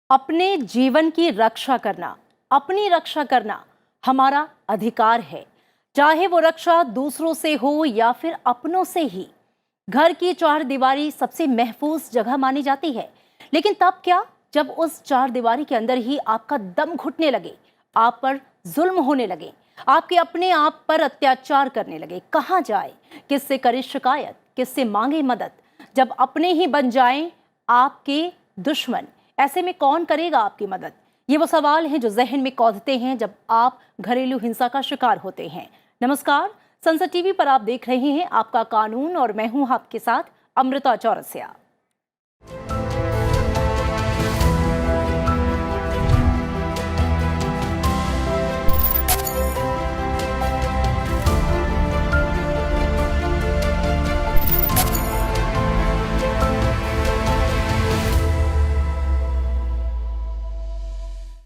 अपने जीवन की रक्षा करना, अपनी रक्षा करना हमारा अधिकार है, चाहे वो रक्षा दूसरों से हो या फिर अपनों से ही। घर की चारदीवारी सबसे महफूज जगह मानी जाती है, लेकिन तब क्या जब उस चारदीवारी के अंदर ही आपका दम घुटने लगे, आप पर जुल्म होने लगे, आपके अपने आप पर अत्याचार करने लगे। कहाँ जाए, किससे करे शिकायत, किससे मांगे मदद, जब अपने ही बन जाएं आपके दुश्मन। ऐसे में कौन करेगा आपकी मदद? ये वो सवाल हैं जो जहन में कौंधते हैं जब आप घरेलू हिंसा का शिकार होते हैं। नमस्कार, संसद टीवी पर आप देख रहे हैं आपका कानून और मैं हूं आपके साथ अमृता चौरसिया।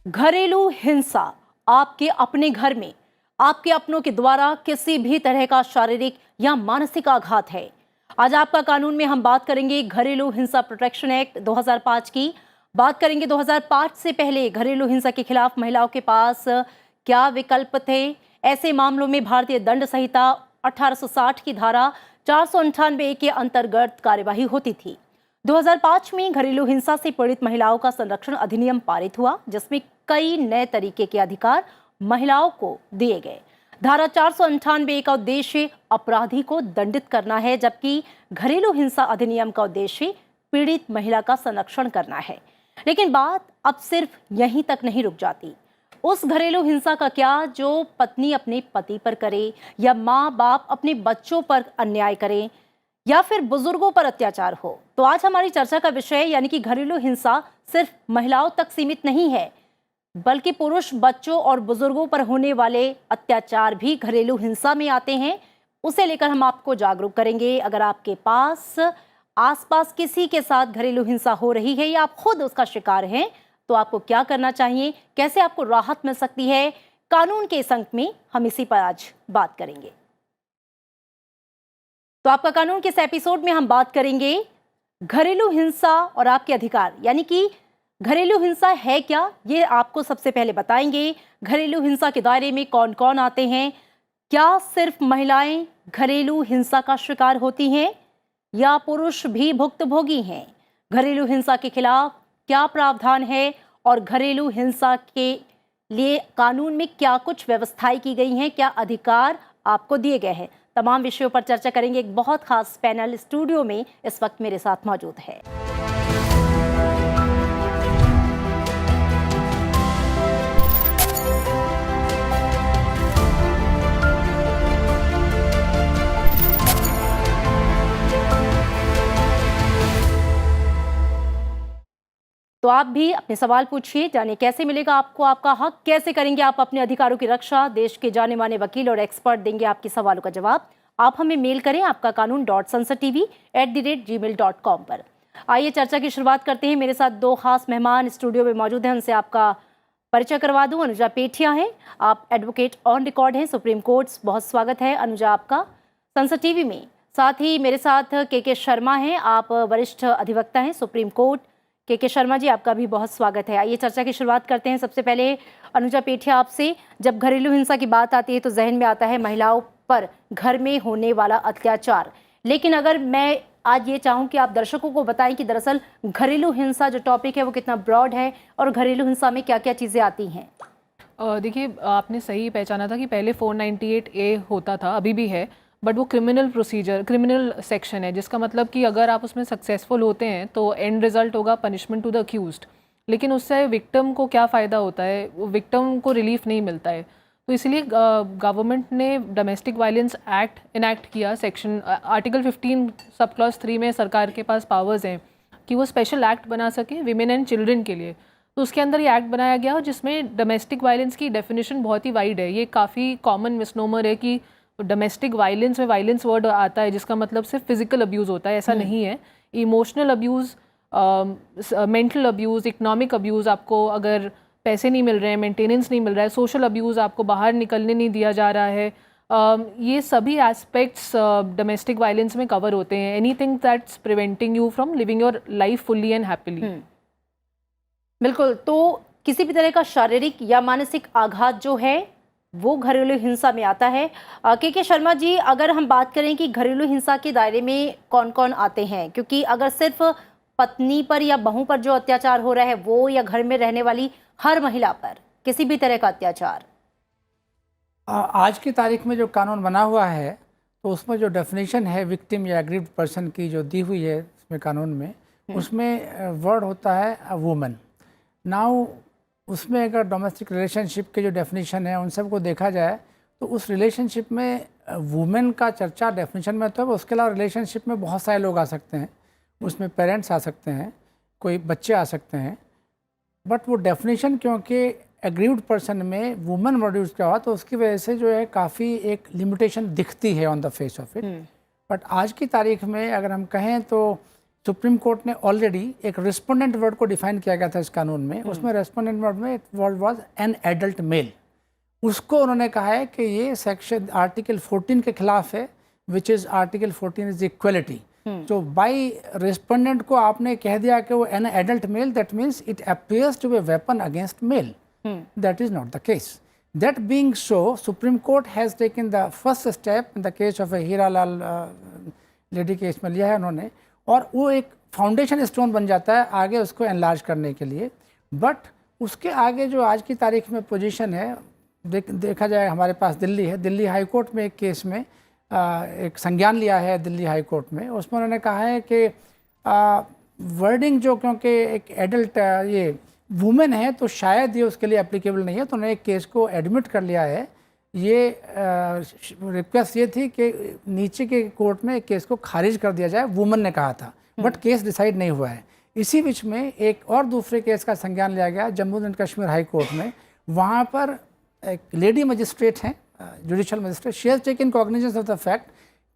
घरेलू हिंसा आपके अपने घर में आपके अपनों के द्वारा किसी भी तरह का शारीरिक या मानसिक आघात है। आज आपका कानून में हम बात करेंगे घरेलू हिंसा प्रोटेक्शन एक्ट 2005 की। बात करेंगे 2005 से पहले घरेलू हिंसा के खिलाफ महिलाओं के पास क्या विकल्प थे। ऐसे मामलों में भारतीय दंड संहिता 1860 की धारा 498 के अंतर्गत कार्यवाही होती थी। 2005 में घरेलू हिंसा से पीड़ित महिलाओं का संरक्षण अधिनियम पारित हुआ, जिसमें कई नए तरीके के अधिकार महिलाओं को दिए गए। धारा 498 का उद्देश्य अपराधी को दंडित करना है, जबकि घरेलू हिंसा अधिनियम का उद्देश्य पीड़ित महिला का संरक्षण करना है। लेकिन बात अब सिर्फ यहीं तक नहीं रुक जाती। उस घरेलू हिंसा का क्या जो पत्नी अपने पति पर करे, या माँ बाप अपने बच्चों पर अन्याय करें, या फिर बुजुर्गों पर अत्याचार हो। तो आज हमारी चर्चा का विषय यानी कि घरेलू हिंसा सिर्फ महिलाओं तक सीमित नहीं है, बल्कि पुरुष, बच्चों और बुजुर्गों पर होने वाले अत्याचार भी घरेलू हिंसा में आते हैं। उसे लेकर हम आपको जागरूक करेंगे। अगर आपके पास आसपास किसी के साथ घरेलू हिंसा हो रही है या आप खुद उसका शिकार हैं, तो आपको क्या करना चाहिए, कैसे आपको राहत मिल सकती है, कानून के इस अंक में हम इसी पर आज बात करेंगे। तो आपका कानून के इस एपिसोड में हम बात करेंगे घरेलू हिंसा और आपके अधिकार, यानी कि घरेलू हिंसा है क्या, ये आपको सबसे पहले बताएंगे। घरेलू हिंसा के दायरे में कौन कौन आते हैं, क्या सिर्फ महिलाएं घरेलू हिंसा का शिकार होती हैं या पुरुष भी भुक्तभोगी हैं, घरेलू हिंसा के खिलाफ क्या प्रावधान है और घरेलू हिंसा के लिए कानून में क्या कुछ व्यवस्थाएं की गई हैं, क्या अधिकार आपको दिए गए हैं। तमाम विषयों पर चर्चा करेंगे। एक बहुत खास पैनल स्टूडियो में इस वक्त मेरे साथ मौजूद है। तो आप भी अपने सवाल पूछिए, जानिए कैसे मिलेगा आपको आपका हक, कैसे करेंगे आप अपने अधिकारों की रक्षा। देश के जाने माने वकील और एक्सपर्ट देंगे आपके सवालों का जवाब। आप हमें मेल करें आपका कानून.sansartv@gmail.com पर। आइए चर्चा की शुरुआत करते हैं। मेरे साथ दो खास मेहमान स्टूडियो में मौजूद हैं, उनसे आपका परिचय करवा दूं। अनुजा पेठिया हैं, आप एडवोकेट ऑन रिकॉर्ड हैं सुप्रीम कोर्ट। बहुत स्वागत है अनुजा आपका संसद टीवी में। साथ ही मेरे साथ के शर्मा हैं, आप वरिष्ठ अधिवक्ता हैं सुप्रीम कोर्ट। के शर्मा जी, आपका भी बहुत स्वागत है। आइए चर्चा की शुरुआत करते हैं। सबसे पहले अनुजा पेठिया आपसे, जब घरेलू हिंसा की बात आती है तो जहन में आता है महिलाओं पर घर में होने वाला अत्याचार। लेकिन अगर मैं आज ये चाहूँ कि आप दर्शकों को बताएं कि दरअसल घरेलू हिंसा जो टॉपिक है वो कितना ब्रॉड है और घरेलू हिंसा में क्या क्या चीज़ें आती हैं। देखिए, आपने सही पहचाना था कि पहले 498A होता था, अभी भी है, बट वो क्रिमिनल प्रोसीजर, क्रिमिनल सेक्शन है, जिसका मतलब कि अगर आप उसमें सक्सेसफुल होते हैं तो एंड रिजल्ट होगा पनिशमेंट टू द अक्यूज्ड। लेकिन उससे विक्टिम को क्या फ़ायदा होता है, वो विक्टिम को रिलीफ नहीं मिलता है। तो इसलिए गवर्नमेंट ने डोमेस्टिक वायलेंस एक्ट इनैक्ट किया। सेक्शन आर्टिकल 15 सब क्लॉज 3 में सरकार के पास पावर्स हैं कि वो स्पेशल एक्ट बना सके विमेन एंड चिल्ड्रन के लिए। तो उसके अंदर ये एक्ट बनाया गया जिसमें डोमेस्टिक वायलेंस की डेफिनेशन बहुत ही वाइड है। ये काफ़ी कॉमन मिसनोमर है कि डोमेस्टिक वायलेंस में वायलेंस वर्ड आता है जिसका मतलब सिर्फ फिजिकल अब्यूज़ होता है, ऐसा नहीं है। Emotional abuse, mental abuse, economic abuse, आपको अगर पैसे नहीं मिल रहे हैं, मेंटेनेंस नहीं मिल रहा है, सोशल अब्यूज़, आपको बाहर निकलने नहीं दिया जा रहा है, ये सभी एस्पेक्ट्स डोमेस्टिक वायलेंस में कवर होते हैं। Anything that's preventing you from living your life fully and happily. बिल्कुल। तो किसी भी तरह का शारीरिक या मानसिक आघात जो है वो घरेलू हिंसा में आता है। के शर्मा जी, अगर हम बात करें कि घरेलू हिंसा के दायरे में कौन कौन आते हैं, क्योंकि अगर सिर्फ पत्नी पर या बहू पर जो अत्याचार हो रहा है वो, या घर में रहने वाली हर महिला पर किसी भी तरह का अत्याचार, आज की तारीख में जो कानून बना हुआ है तो उसमें जो डेफिनेशन है विक्टिम या एग्रीव्ड पर्सन की जो दी हुई है इसमें कानून में, उसमें वर्ड होता है वुमेन। नाउ उसमें अगर डोमेस्टिक रिलेशनशिप के जो डेफिनेशन है उन सबको देखा जाए तो उस रिलेशनशिप में वुमेन का चर्चा डेफिनेशन में तो है, उसके अलावा रिलेशनशिप में बहुत सारे लोग आ सकते हैं, उसमें पेरेंट्स आ सकते हैं, कोई बच्चे आ सकते हैं, बट वो डेफिनेशन क्योंकि एग्रीव्ड पर्सन में वुमेन प्रोड्यूस किया हुआ तो उसकी वजह से जो है काफ़ी एक लिमिटेशन दिखती है on the face of it. But आज की तारीख में अगर हम कहें तो सुप्रीम कोर्ट ने ऑलरेडी एक रिस्पोंडेंट वर्ड को डिफाइन किया गया था इस कानून में। उसमें रिस्पोंडेंट वर्ड में word was an adult mail. उसको उन्होंने कहा है कि ये सेक्शन आर्टिकल 14 के खिलाफ है, which is article 14 is equality. तो बाई रिस्पोंडेंट को आपने कह दिया कि वो an adult male, that means it appears to be weapon against male. That is not the case. That being so, Supreme Court has taken the first step in the case of a Hira Lal lady case में लिया है उन्होंने, और वो एक foundation stone बन जाता है आगे उसको एनलार्ज करने के लिए। बट उसके आगे जो आज की तारीख में पोजीशन है, देखा जाए हमारे पास दिल्ली है, दिल्ली हाई कोर्ट में एक केस में एक संज्ञान लिया है दिल्ली हाई कोर्ट में। उसमें उन्होंने कहा है कि वर्डिंग जो, क्योंकि एक एडल्ट ये वुमेन है तो शायद ये उसके लिए एप्लीकेबल नहीं है, तो उन्होंने एक केस को एडमिट कर लिया है। ये रिक्वेस्ट ये थी कि नीचे के कोर्ट में एक केस को खारिज कर दिया जाए, वुमेन ने कहा था, बट केस डिसाइड नहीं हुआ है। इसी बीच में एक और दूसरे केस का संज्ञान लिया गया Jammu and Kashmir high court में। वहाँ पर एक लेडी मजिस्ट्रेट हैं, judicial magistrate, she has taken cognizance of the fact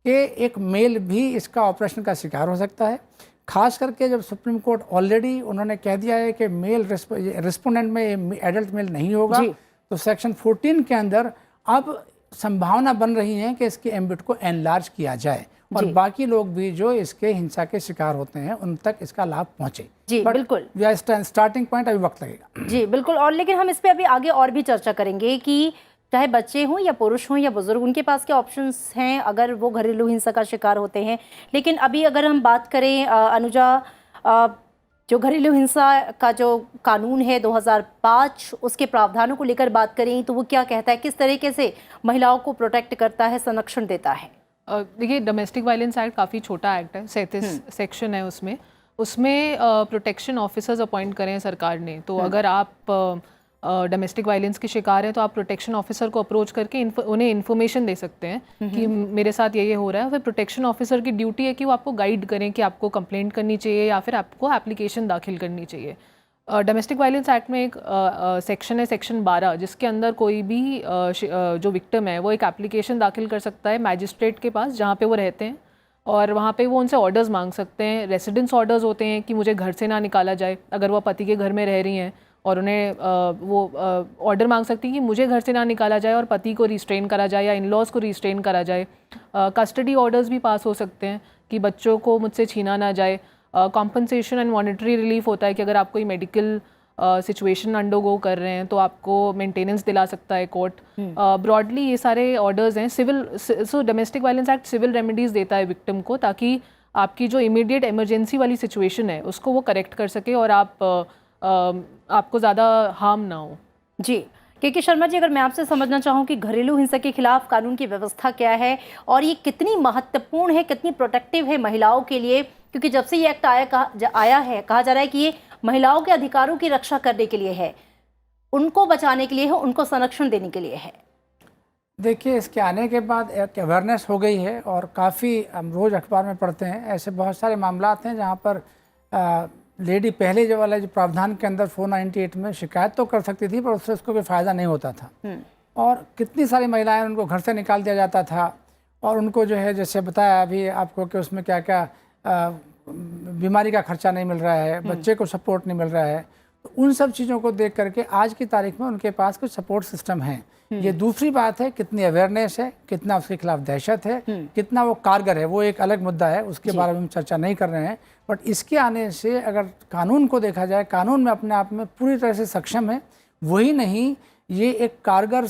कि एक मेल भी इसका ऑपरेशन का शिकार हो सकता है। खास करके जब सुप्रीम कोर्ट ऑलरेडी उन्होंने कह दिया है कि मेल रिस्पोंडेंट में एडल्ट मेल नहीं होगा, तो सेक्शन 14 के अंदर अब संभावना बन रही है कि इसके एम्बिट को एनलार्ज किया जाए और बाकी लोग भी जो इसके हिंसा के शिकार होते हैं उन तक इसका लाभ पहुंचे। जी बिल्कुल, स्टार्टिंग पॉइंट अभी वक्त लगेगा। जी बिल्कुल। और लेकिन हम इस पे अभी आगे और भी चर्चा करेंगे कि चाहे बच्चे हों या पुरुष हों या बुजुर्ग, उनके पास क्या ऑप्शंस हैं अगर वो घरेलू हिंसा का शिकार होते हैं। लेकिन अभी अगर हम बात करें अनुजा, जो घरेलू हिंसा का जो कानून है 2005, उसके प्रावधानों को लेकर बात करें तो वो क्या कहता है, किस तरीके से महिलाओं को प्रोटेक्ट करता है, संरक्षण देता है? देखिए, डोमेस्टिक वायलेंस एक्ट काफ़ी छोटा एक्ट है, 37 सेक्शन है उसमें प्रोटेक्शन ऑफिसर्स अपॉइंट करें हैं सरकार ने। तो अगर आप डोमेस्टिक वायलेंस के शिकार है तो आप प्रोटेक्शन ऑफिसर को अप्रोच करके उन्हें इन्फॉर्मेशन दे सकते हैं कि मेरे साथ ये हो रहा है। फिर प्रोटेक्शन ऑफिसर की ड्यूटी है कि वो आपको गाइड करें कि आपको कंप्लेंट करनी चाहिए या फिर आपको एप्लीकेशन दाखिल करनी चाहिए। डोमेस्टिक वायलेंस एक्ट में एक सेक्शन है, सेक्शन 12, जिसके अंदर कोई भी जो विक्टिम है वो एक एप्लीकेशन दाखिल कर सकता है मैजिस्ट्रेट के पास जहाँ पे वो रहते हैं, और वहाँ पे वो उनसे ऑर्डर्स मांग सकते हैं। रेसिडेंस ऑर्डर्स होते हैं कि मुझे घर से ना निकाला जाए, अगर वो पति के घर में रह रही हैं और उन्हें वो ऑर्डर मांग सकती है कि मुझे घर से ना निकाला जाए और पति को रिस्ट्रेन करा जाए या इन लॉज को रिस्ट्रेन करा जाए। कस्टडी ऑर्डर्स भी पास हो सकते हैं कि बच्चों को मुझसे छीना ना जाए। कॉम्पनसेशन एंड मॉनेटरी रिलीफ होता है कि अगर आप कोई मेडिकल सिचुएशन अंडरगो कर रहे हैं तो आपको मेंटेनेंस दिला सकता है कोर्ट। ब्रॉडली ये सारे ऑर्डर्स हैं। So domestic violence act civil remedies देता है विक्टिम को, ताकि आपकी जो इमीडिएट इमरजेंसी वाली सिचुएशन है उसको वो करेक्ट कर सके और आपको ज़्यादा हार्म ना हो। जी के शर्मा जी, अगर मैं आपसे समझना चाहूँ कि घरेलू हिंसा के खिलाफ कानून की व्यवस्था क्या है और ये कितनी महत्वपूर्ण है, कितनी प्रोटेक्टिव है महिलाओं के लिए, क्योंकि जब से ये एक्ट आया है कहा जा रहा है कि ये महिलाओं के अधिकारों की रक्षा करने के लिए है, उनको बचाने के लिए है, उनको संरक्षण देने के लिए है। देखिए, इसके आने के बाद एक अवेयरनेस हो गई है और काफ़ी हम रोज़ अखबार में पढ़ते हैं, ऐसे बहुत सारे मामला हैं जहाँ पर लेडी पहले जो वाला जो प्रावधान के अंदर 498 में शिकायत तो कर सकती थी, पर उससे उसको कोई फ़ायदा नहीं होता था। और कितनी सारी महिलाएं, उनको घर से निकाल दिया जाता था और उनको जो है, जैसे बताया अभी आपको कि उसमें क्या क्या बीमारी का खर्चा नहीं मिल रहा है, बच्चे को सपोर्ट नहीं मिल रहा है। तो उन सब चीज़ों को देख करके आज की तारीख में उनके पास कुछ सपोर्ट सिस्टम है। ये दूसरी बात है, कितनी अवेयरनेस है, कितना उसके खिलाफ दहशत है, कितना वो कारगर है, वो एक अलग मुद्दा है, उसके बारे में हम चर्चा नहीं कर रहे हैं। बट इसके आने से अगर कानून को देखा जाए, कानून में अपने आप में पूरी तरह से सक्षम है। वही नहीं, ये एक कारगर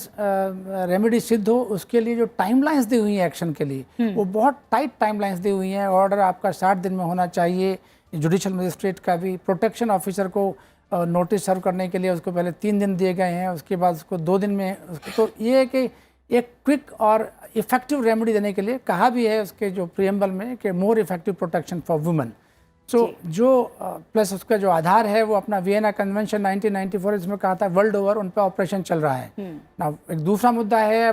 रेमेडी सिद्ध हो, उसके लिए जो टाइमलाइंस दी हुई है एक्शन के लिए, वो बहुत टाइट टाइमलाइंस दी हुई हैं। ऑर्डर आपका 60 दिन में होना चाहिए। जुडिशल मजिस्ट्रेट का भी प्रोटेक्शन ऑफिसर को नोटिस सर्व करने के लिए उसको पहले 3 दिन दिए गए हैं, उसके बाद उसको 2 दिन में उसको, तो ये है कि एक क्विक और इफेक्टिव रेमेडी देने के लिए कहा भी है उसके जो प्रियम्बल में कि more effective protection for women. So जो प्लस उसका जो आधार है वो अपना वियना कन्वेंशन 1994, इसमें कहा था वर्ल्ड ओवर उन पर ऑपरेशन चल रहा है ना। एक दूसरा मुद्दा है,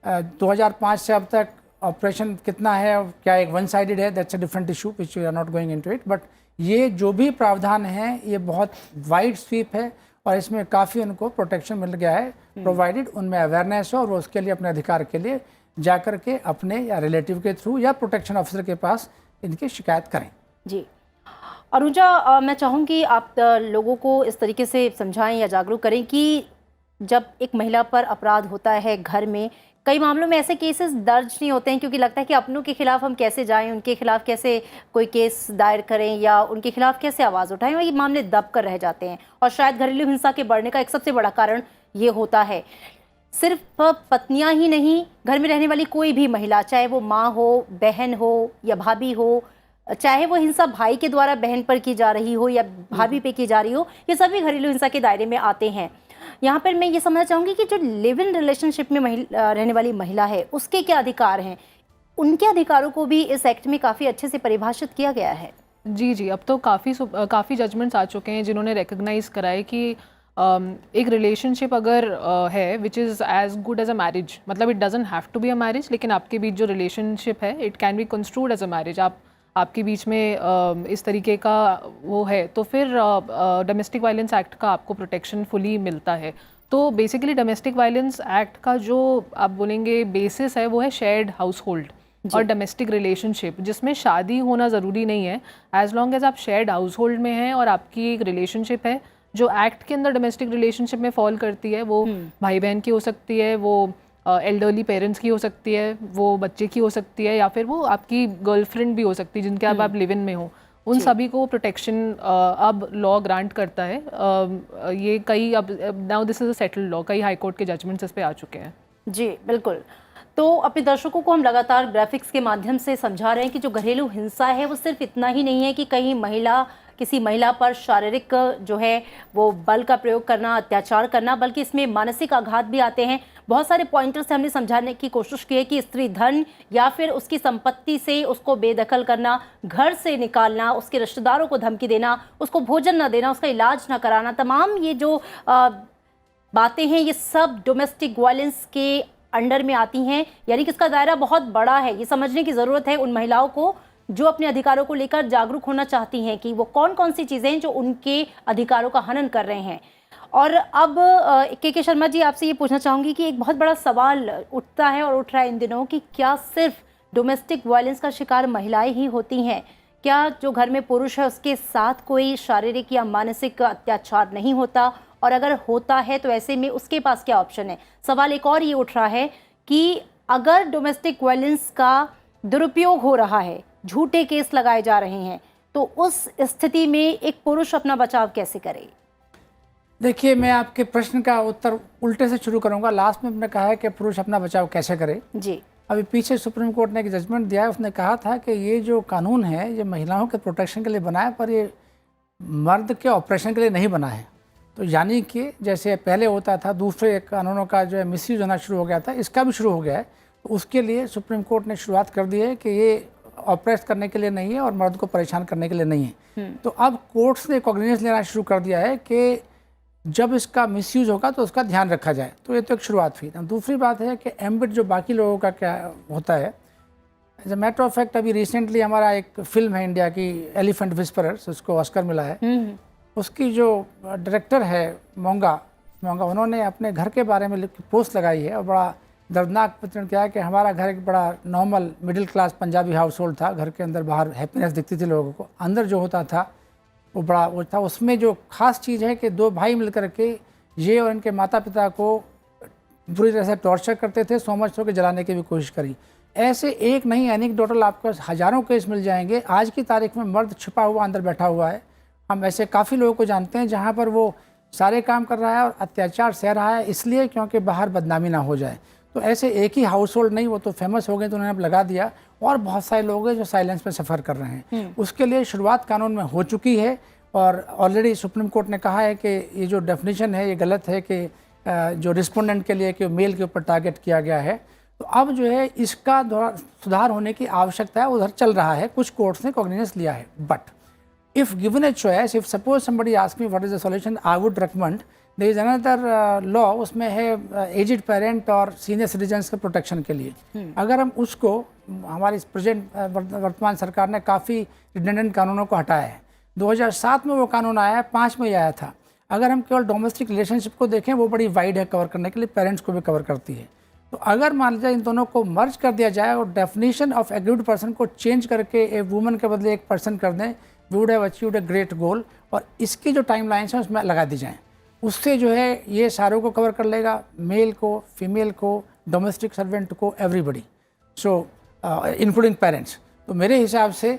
2005 से अब तक ऑपरेशन कितना है, क्या एक वन साइडेड है, that's a different issue which we are not going into it. But ये जो भी प्रावधान है ये बहुत वाइड स्वीप है और इसमें काफ़ी उनको प्रोटेक्शन मिल गया है, प्रोवाइडेड उनमें अवेयरनेस हो और वो उसके लिए अपने अधिकार के लिए जा कर के अपने या रिलेटिव के थ्रू या प्रोटेक्शन ऑफिसर के पास इनकी शिकायत करें। जी अनुजा, मैं चाहूँगी आप लोगों को इस तरीके से समझाएं या जागरूक करें कि जब एक महिला पर अपराध होता है घर में, कई मामलों में ऐसे केसेस दर्ज नहीं होते हैं क्योंकि लगता है कि अपनों के खिलाफ हम कैसे जाएं, उनके खिलाफ कैसे कोई केस दायर करें या उनके खिलाफ कैसे आवाज़ उठाएं, और ये मामले दब कर रह जाते हैं। और शायद घरेलू हिंसा के बढ़ने का एक सबसे बड़ा कारण ये होता है। सिर्फ पत्नियां ही नहीं, घर में रहने वाली कोई भी महिला, चाहे वो माँ हो, बहन हो या भाभी हो, चाहे वो हिंसा भाई के द्वारा बहन पर की जा रही हो या भाभी पे की जा रही हो, ये सभी घरेलू हिंसा के दायरे में आते हैं। यहाँ पर मैं ये समझना चाहूँगी कि जो लिव इन रिलेशनशिप में रहने वाली महिला है उसके क्या अधिकार हैं, उनके अधिकारों को भी इस एक्ट में काफ़ी अच्छे से परिभाषित किया गया है। जी, अब तो काफ़ी जजमेंट्स आ चुके हैं जिन्होंने रिकग्नाइज कराए कि एक रिलेशनशिप अगर है which is as good as a marriage, मतलब it doesn't have to be a marriage, लेकिन आपके बीच जो रिलेशनशिप है it can be construed as a marriage. आपके बीच में इस तरीके का वो है तो फिर डोमेस्टिक वायलेंस एक्ट का आपको प्रोटेक्शन फुली मिलता है। तो बेसिकली डोमेस्टिक वायलेंस एक्ट का जो आप बोलेंगे बेसिस है वो है शेयर्ड हाउस होल्ड और डोमेस्टिक रिलेशनशिप, जिसमें शादी होना ज़रूरी नहीं है। एज लॉन्ग एज आप शेयर्ड हाउस होल्ड में हैं और आपकी एक रिलेशनशिप है जो एक्ट के अंदर डोमेस्टिक रिलेशनशिप में फॉल करती है, वो भाई बहन की हो सकती है, वो एल्डरली पेरेंट्स की हो सकती है, वो बच्चे की हो सकती है, या फिर वो आपकी गर्लफ्रेंड भी हो सकती है जिनके अब आप लिव इन में हो। उन सभी को प्रोटेक्शन अब लॉ ग्रांट करता है। ये कई अब now this is a settled law, कई हाई कोर्ट के जजमेंट्स इस पे आ चुके हैं। जी बिल्कुल। तो अपने दर्शकों को हम लगातार ग्राफिक्स के माध्यम से समझा रहे हैं कि जो घरेलू हिंसा है वो सिर्फ इतना ही नहीं है कि कहीं किसी महिला पर शारीरिक जो है वो बल का प्रयोग करना, अत्याचार करना, बल्कि इसमें मानसिक आघात भी आते हैं। बहुत सारे पॉइंटर्स से हमने समझाने की कोशिश की है कि स्त्री धन या फिर उसकी संपत्ति से उसको बेदखल करना, घर से निकालना, उसके रिश्तेदारों को धमकी देना, उसको भोजन न देना, उसका इलाज न कराना, तमाम ये जो बातें हैं ये सब डोमेस्टिक वायलेंस के अंडर में आती हैं। यानी कि इसका दायरा बहुत बड़ा है। ये समझने की ज़रूरत है उन महिलाओं को जो अपने अधिकारों को लेकर जागरूक होना चाहती हैं कि वो कौन कौन सी चीज़ें हैं जो उनके अधिकारों का हनन कर रहे हैं। और अब के शर्मा जी, आपसे ये पूछना चाहूँगी कि एक बहुत बड़ा सवाल उठता है और उठ रहा है इन दिनों कि क्या सिर्फ डोमेस्टिक वायलेंस का शिकार महिलाएं ही होती हैं? क्या जो घर में पुरुष है उसके साथ कोई शारीरिक या मानसिक अत्याचार नहीं होता? और अगर होता है तो ऐसे में उसके पास क्या ऑप्शन है? सवाल एक और ये उठ रहा है कि अगर डोमेस्टिक वायलेंस का दुरुपयोग हो रहा है, झूठे केस लगाए जा रहे हैं, तो उस स्थिति में एक पुरुष अपना बचाव कैसे करे? देखिए, मैं आपके प्रश्न का उत्तर उल्टे से शुरू करूंगा। लास्ट में मैंने कहा है कि पुरुष अपना बचाव कैसे करे। जी, अभी पीछे सुप्रीम कोर्ट ने एक जजमेंट दिया है, उसने कहा था कि ये जो कानून है ये महिलाओं के प्रोटेक्शन के लिए बना है, पर ये मर्द के ऑपरेशन के लिए नहीं बना है। तो यानी कि जैसे पहले होता था, दूसरे कानूनों का जो है मिसयूज होना शुरू हो गया था, इसका भी शुरू हो गया है। तो उसके लिए सुप्रीम कोर्ट ने शुरुआत कर दी है कि ये ऑपरेट करने के लिए नहीं है और मर्द को परेशान करने के लिए नहीं है। तो अब कोर्ट्स ने कॉग्निजेंस लेना शुरू कर दिया है कि जब इसका मिसयूज होगा तो उसका ध्यान रखा जाए। तो ये तो एक शुरुआत हुई। दूसरी बात है कि एम्बिट जो बाकी लोगों का क्या होता है, as a matter of fact अभी रिसेंटली हमारा एक फिल्म है इंडिया की एलिफेंट विस्परर्स, उसको ऑस्कर मिला है। उसकी जो डायरेक्टर है मोंगा, उन्होंने अपने घर के बारे में पोस्ट लगाई है और बड़ा दर्दनाक चित्रण किया है कि हमारा घर एक बड़ा normal middle class Punjabi house hold था। घर के अंदर बाहर हैप्पीनेस दिखती थी लोगों को, अंदर जो होता था वो बड़ा वो था। उसमें जो खास चीज़ है कि दो भाई मिलकर के ये और इनके माता पिता को बुरी तरह से टॉर्चर करते थे, सो मच हो के जलाने की भी कोशिश करी। ऐसे एक नहीं एनेक्डोटल आपको हज़ारों केस मिल जाएंगे। आज की तारीख में मर्द छिपा हुआ अंदर बैठा हुआ है। हम ऐसे काफ़ी लोगों को जानते हैं जहाँ पर वो सारे काम कर रहा है और अत्याचार सह रहा है, इसलिए क्योंकि बाहर बदनामी ना हो जाए। तो ऐसे एक ही हाउस होल्ड नहीं, वो तो फेमस हो गए तो उन्होंने अब लगा दिया, और बहुत सारे लोग हैं जो साइलेंस में सफ़र कर रहे हैं। उसके लिए शुरुआत कानून में हो चुकी है और ऑलरेडी सुप्रीम कोर्ट ने कहा है कि ये जो डेफिनेशन है ये गलत है कि जो रिस्पोंडेंट के लिए कि मेल के ऊपर टारगेट किया गया है। तो अब जो है इसका सुधार होने की आवश्यकता है, उधर चल रहा है, कुछ कोर्ट्स ने कॉग्निजेंस लिया है। But if given a choice, if suppose somebody asks me what is the solution, I would recommend there is another law, उसमें है एजिड पेरेंट और सीनियर सिटीजन्स के प्रोटेक्शन के लिए। अगर हम उसको, हमारी प्रेजेंट वर्तमान सरकार ने काफ़ी रिडंडेंट कानूनों को हटाया है। 2007 में वो कानून आया है, 5 में ही आया था। अगर हम केवल डोमेस्टिक रिलेशनशिप को देखें, वो बड़ी वाइड है कवर करने के लिए, पेरेंट्स को भी कवर करती है। तो अगर मान लीजिए इन दोनों को मर्ज कर दिया जाए और डेफिनेशन ऑफ एग्रीड पर्सन को चेंज करके एक वुमन के बदले एक पर्सन कर दें, we would have achieved a great goal. और इसकी जो टाइम लाइन्स हैं उसमें लगा दी जाएँ, उससे जो है ये सारों को कवर कर लेगा, मेल को, फीमेल को, डोमेस्टिक सर्वेंट को, एवरीबडी, सो इंक्लूडिंग पेरेंट्स। तो मेरे हिसाब से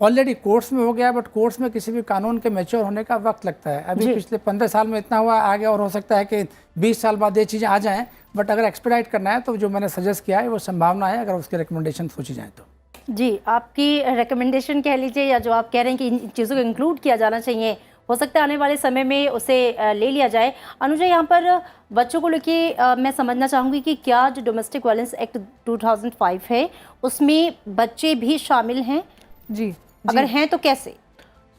ऑलरेडी कोर्ट्स में हो गया, बट कोर्ट्स में किसी भी कानून के मैच्योर होने का वक्त लगता है। अभी पिछले 15 साल में इतना हुआ, आगे और हो सकता है कि 20 साल बाद ये चीज़ें आ जाएँ। बट अगर एक्सपेडाइट करना है तो जो मैंने सजेस्ट किया है वो संभावना है, अगर उसके रिकमेंडेशन सोची जाए तो। जी, आपकी रिकमेंडेशन कह लीजिए, या जो आप कह रहे हैं कि इन चीज़ों को इंक्लूड किया जाना चाहिए, हो सकता है आने वाले समय में उसे ले लिया जाए। अनुजा, यहाँ पर बच्चों को लेके मैं समझना चाहूँगी कि क्या जो डोमेस्टिक वायलेंस एक्ट 2005 है उसमें बच्चे भी शामिल हैं? जी, अगर हैं तो कैसे?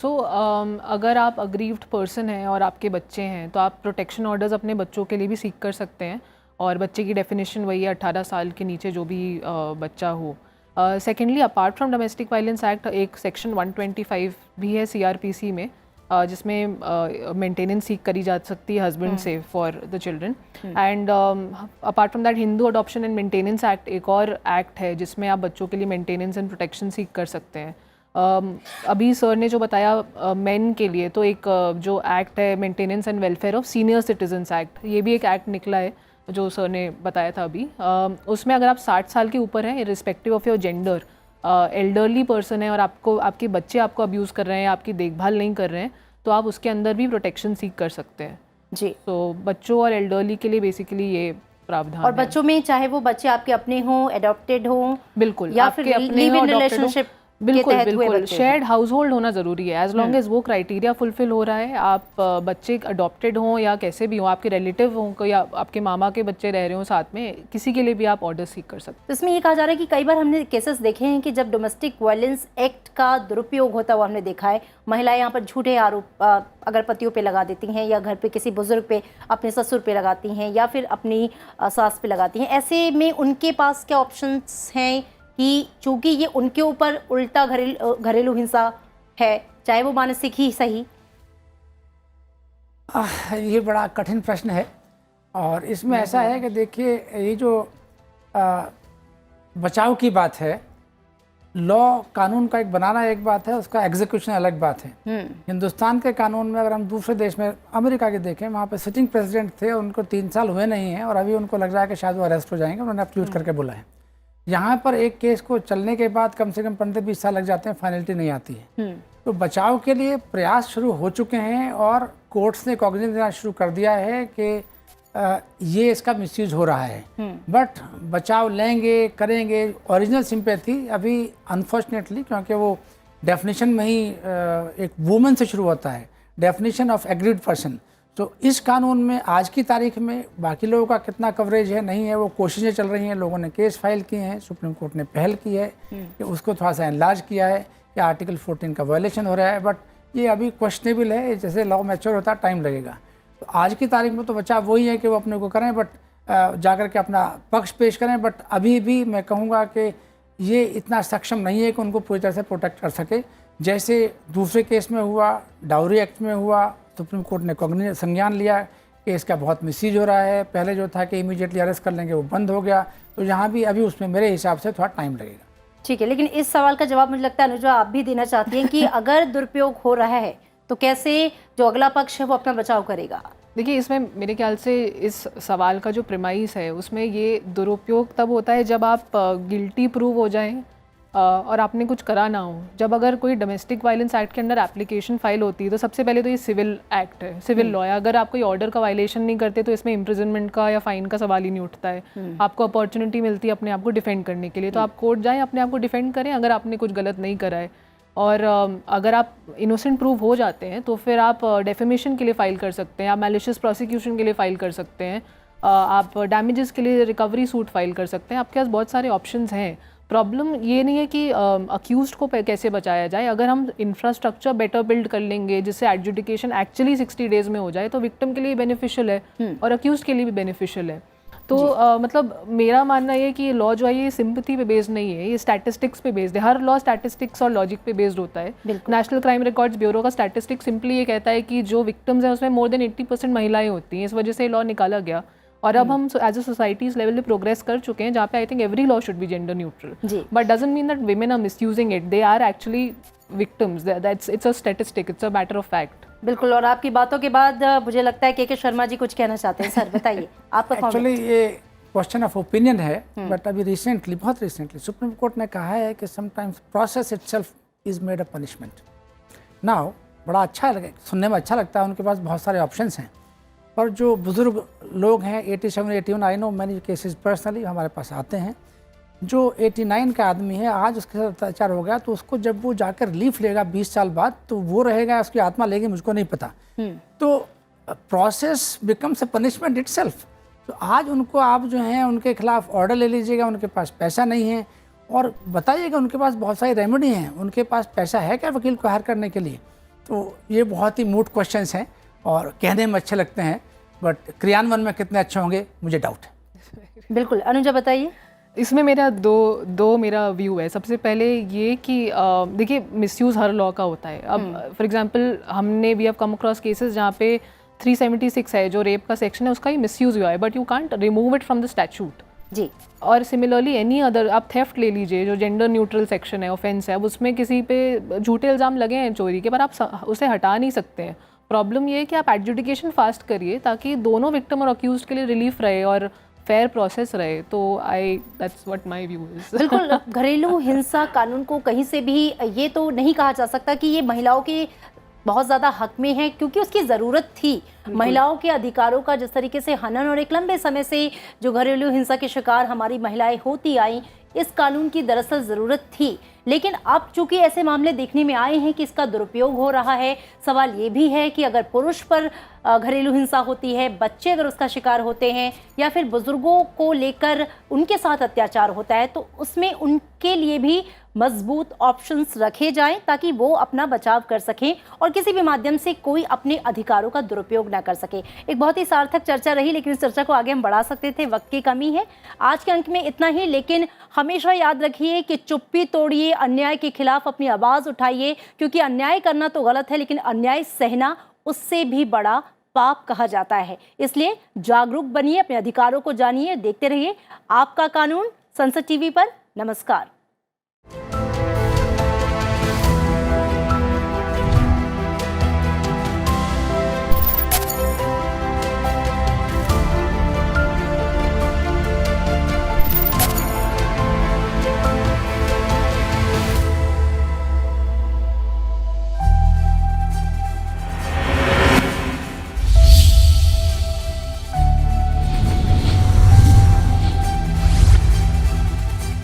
तो अगर आप अग्रीव्ड पर्सन हैं और आपके बच्चे हैं तो आप प्रोटेक्शन ऑर्डर्स अपने बच्चों के लिए भी सीख कर सकते हैं। और बच्चे की डेफिनेशन वही है 18 साल के नीचे जो भी बच्चा हो। Secondly, apart from domestic violence act, एक सेक्शन 125 भी है CRPC में, जिसमें मेंटेनेंस सीख करी जा सकती है हस्बैंड से for the children. And apart from that, Hindu adoption and maintenance act एक और एक्ट है जिसमें आप बच्चों के लिए मेंटेनेंस एंड प्रोटेक्शन सीख कर सकते हैं। अभी सर ने जो बताया मेन के लिए, तो एक जो एक्ट है maintenance and welfare of senior citizens act, ये भी एक एक्ट निकला है जो सर ने बताया था अभी। उसमें अगर आप 60 साल के ऊपर हैं, irrespective of your gender, elderly person है और आपके बच्चे आपको अब्यूज़ कर रहे हैं, आपकी देखभाल नहीं कर रहे हैं, तो आप उसके अंदर भी प्रोटेक्शन सीख कर सकते हैं। जी, तो बच्चों और एल्डरली के लिए बेसिकली ये प्रावधान और है। बच्चों में चाहे वो बच्चे आपके अपने हों, एडॉप्टेड हों, बिल्कुल, या आपके फिर अपने लिव इन adopted हो, रिलेशनशिप के बिल्कुल तहत हुए बिल्कुल बच्चे शेयर्ड हाउस होल्ड होना ज़रूरी है। एज लॉन्ग एज वो क्राइटेरिया फुलफिल हो रहा है, आप बच्चे अडॉप्टेड हों या कैसे भी हों, आपके रिलेटिव हों या आपके मामा के बच्चे रह रहे हों साथ में, किसी के लिए भी आप ऑर्डर सीख कर सकते हैं। तो इसमें ये कहा जा रहा है कि कई बार हमने केसेस देखे हैं कि जब डोमेस्टिक वायलेंस एक्ट का दुरुपयोग होता हुआ हमने देखा है, महिलाएं यहाँ पर झूठे आरोप अगर पतियों पे लगा देती हैं, या घर पे किसी बुजुर्ग पे, अपने ससुर पे लगाती हैं, या फिर अपनी सास पे लगाती हैं। ऐसे में उनके पास क्या ऑप्शंस हैं कि चूंकि ये उनके ऊपर उल्टा घरेलू हिंसा है, चाहे वो मानसिक ही सही? ये बड़ा कठिन प्रश्न है। और इसमें ऐसा है कि देखिए, ये जो बचाव की बात है, लॉ कानून का एक बनाना एक बात है, उसका एग्जीक्यूशन अलग बात है। हिंदुस्तान के कानून में अगर हम दूसरे देश में अमेरिका के देखें, वहाँ पे सिटिंग प्रेसिडेंट थे, उनको 3 साल हुए नहीं हैं और अभी उनको लग रहा है कि शायद वो अरेस्ट हो जाएंगे, उन्होंने अपील करके बोला है। यहाँ पर एक केस को चलने के बाद कम से कम 15-20 साल लग जाते हैं, फाइनलिटी नहीं आती है। तो बचाव के लिए प्रयास शुरू हो चुके हैं और कोर्ट्स ने कॉग्निजेंस देना शुरू कर दिया है कि ये इसका मिसयूज हो रहा है। बट बचाव लेंगे, करेंगे, ओरिजिनल सिंपैथी अभी अनफॉर्चुनेटली, क्योंकि वो डेफिनेशन में ही एक वुमन से शुरू होता है, डेफिनेशन ऑफ एग्रीड पर्सन। तो इस कानून में आज की तारीख में बाकी लोगों का कितना कवरेज है नहीं है, वो कोशिशें चल रही हैं, लोगों ने केस फाइल किए हैं, सुप्रीम कोर्ट ने पहल की है कि उसको थोड़ा सा एनलार्ज किया है कि आर्टिकल 14 का वायलेशन हो रहा है। बट ये अभी क्वेश्चनेबल है, जैसे लॉ मैच्योर होता है टाइम लगेगा। तो आज की तारीख में तो बचाव वही है कि वो अपने को करें, बट जाकर के अपना पक्ष पेश करें। बट अभी भी मैं कहूँगा कि ये इतना सक्षम नहीं है कि उनको पूरी तरह से प्रोटेक्ट कर सके। जैसे दूसरे केस में हुआ, डाउरी एक्ट में हुआ, सुप्रीम कोर्ट ने संज्ञान लिया कि इसका बहुत मिसयूज हो रहा है। पहले जो था कि इमीडिएटली अरेस्ट कर लेंगे, वो बंद हो गया। तो यहाँ भी अभी उसमें मेरे हिसाब से थोड़ा टाइम लगेगा। ठीक है, लेकिन इस सवाल का जवाब मुझे लगता है अनुजा आप भी देना चाहती हैं कि अगर दुरुपयोग हो रहा है तो कैसे जो अगला पक्ष है वो अपना बचाव करेगा। देखिए, इसमें मेरे ख्याल से इस सवाल का जो प्रेमाइस है उसमें ये दुरुपयोग तब होता है जब आप गिल्टी प्रूव हो जाएं और आपने कुछ करा ना हो। जब अगर कोई डोमेस्टिक वायलेंस एक्ट के अंदर एप्लीकेशन फाइल होती है तो सबसे पहले तो ये सिविल एक्ट है, सिविल लॉ है। अगर आप कोई ऑर्डर का वायलेशन नहीं करते तो इसमें इम्प्रिजनमेंट का या फाइन का सवाल ही नहीं उठता है। आपको अपॉर्चुनिटी मिलती है अपने आप को डिफेंड करने के लिए, तो आप कोर्ट जाएं, अपने आप को डिफेंड करें अगर आपने कुछ गलत नहीं करा है। और अगर आप इनोसेंट प्रूव हो जाते हैं तो फिर आप डेफेमेशन के लिए फ़ाइल कर सकते हैं, आप मैलिशियस प्रोसिक्यूशन के लिए फ़ाइल कर सकते हैं, आप डैमेजेस के लिए रिकवरी सूट फाइल कर सकते हैं। आपके पास बहुत सारे ऑप्शंस हैं। प्रॉब्लम ये नहीं है कि अक्यूज्ड को कैसे बचाया जाए। अगर हम इंफ्रास्ट्रक्चर बेटर बिल्ड कर लेंगे जिससे एडजुडिकेशन एक्चुअली 60 डेज़ में हो जाए तो विक्टिम के लिए बेनिफिशियल है और अक्यूज्ड के लिए भी बेनिफिशियल है। तो मतलब मेरा मानना ये कि लॉ जो है ये सिंपैथी पे बेस्ड नहीं है, ये स्टैटिस्टिक्स पे बेस्ड है। हर लॉ स्टैटिस्टिक्स और लॉजिक पे बेस्ड होता है। नेशनल क्राइम रिकॉर्ड्स ब्यूरो का स्टैटिस्टिक्स सिंपली ये कहता है कि जो विक्टिम्स हैं उसमें मोर देन 80% महिलाएं होती हैं। इस वजह से लॉ निकाला गया और अब हम एज अ सोसाइटी इस लेवल पे प्रोग्रेस कर चुके हैं जहाँ पे I think every law should be gender neutral, but doesn't mean that women are misusing it, they are actually victims, that's it's a statistic, it's a matter of fact. बिल्कुल, और आपकी बातों के बाद मुझे लगता है के शर्मा जी कुछ कहना चाहते हैं। सर बताइए आपका एक्चुअली ये क्वेश्चन ऑफ ओपिनियन है, बट अभी रिसेंटली, बहुत रिसेंटली सुप्रीम कोर्ट ने कहा है कि sometimes process itself is made a punishment. Now बड़ा अच्छा लगे, सुनने में अच्छा लगता है, उनके पास बहुत सारे ऑप्शंस हैं, पर जो बुजुर्ग लोग हैं 87, 81, I know many cases personally हमारे पास आते हैं, जो 89 का आदमी है, आज उसके साथ अत्याचार हो गया तो उसको जब वो जाकर रिलीफ लेगा 20 साल बाद तो वो रहेगा, उसकी आत्मा लेगी, मुझको नहीं पता। तो process becomes a punishment itself. तो आज उनको आप जो हैं उनके खिलाफ ऑर्डर ले लीजिएगा, उनके पास पैसा नहीं है, और बताइएगा उनके पास बहुत सारी रेमेडी हैं, उनके पास पैसा है क्या वकील को हायर करने के लिए? तो ये बहुत ही मूट क्वेश्चंस हैं और कहने में अच्छे लगते हैं, बट क्रियान्वयन में कितने अच्छे होंगे मुझे डाउट है। बिल्कुल, अनुजा बताइए। इसमें मेरा दो मेरा व्यू है। सबसे पहले ये कि देखिए, मिसयूज़ हर लॉ का होता है। अब फॉर एग्जांपल हमने we have come across cases जहाँ पे 376 है जो रेप का सेक्शन है, उसका ही मिसयूज़ हुआ है, but you can't remove it from the statute जी। और सिमिलरली एनी अदर, आप थेफ्ट ले लीजिए जो जेंडर न्यूट्रल सेक्शन है, ऑफेंस है, अब उसमें किसी पे झूठे इल्ज़ाम लगे हैं चोरी के, पर आप उसे हटा नहीं सकते हैं। प्रॉब्लम ये है कि आप एडजुडिकेशन फास्ट करिए ताकि दोनों विक्टिम और अक्यूज्ड के लिए रिलीफ रहे और फेयर प्रोसेस रहे। तो that's what my view is. बिल्कुल, घरेलू हिंसा कानून को कहीं से भी ये तो नहीं कहा जा सकता कि ये महिलाओं के बहुत ज़्यादा हक में है, क्योंकि उसकी ज़रूरत थी। महिलाओं के अधिकारों का जिस तरीके से हनन और एक लंबे समय से जो घरेलू हिंसा के शिकार हमारी महिलाएं होती आई, इस कानून की दरअसल ज़रूरत थी। लेकिन अब चूंकि ऐसे मामले देखने में आए हैं कि इसका दुरुपयोग हो रहा है, सवाल ये भी है कि अगर पुरुष पर घरेलू हिंसा होती है, बच्चे अगर उसका शिकार होते हैं, या फिर बुजुर्गों को लेकर उनके साथ अत्याचार होता है, तो उसमें उनके लिए भी मजबूत ऑप्शंस रखे जाएं ताकि वो अपना बचाव कर सकें और किसी भी माध्यम से कोई अपने अधिकारों का दुरुपयोग ना कर सके। एक बहुत ही सार्थक चर्चा रही, लेकिन इस चर्चा को आगे हम बढ़ा सकते थे, वक्त की कमी है। आज के अंक में इतना ही, लेकिन हमेशा याद रखिए कि चुप्पी तोड़िए, अन्याय के खिलाफ अपनी आवाज़ उठाइए, क्योंकि अन्याय करना तो गलत है, लेकिन अन्याय सहना उससे भी बड़ा पाप कहा जाता है। इसलिए जागरूक बनिए, अपने अधिकारों को जानिए। देखते रहिए आपका कानून संसद टीवी पर। नमस्कार।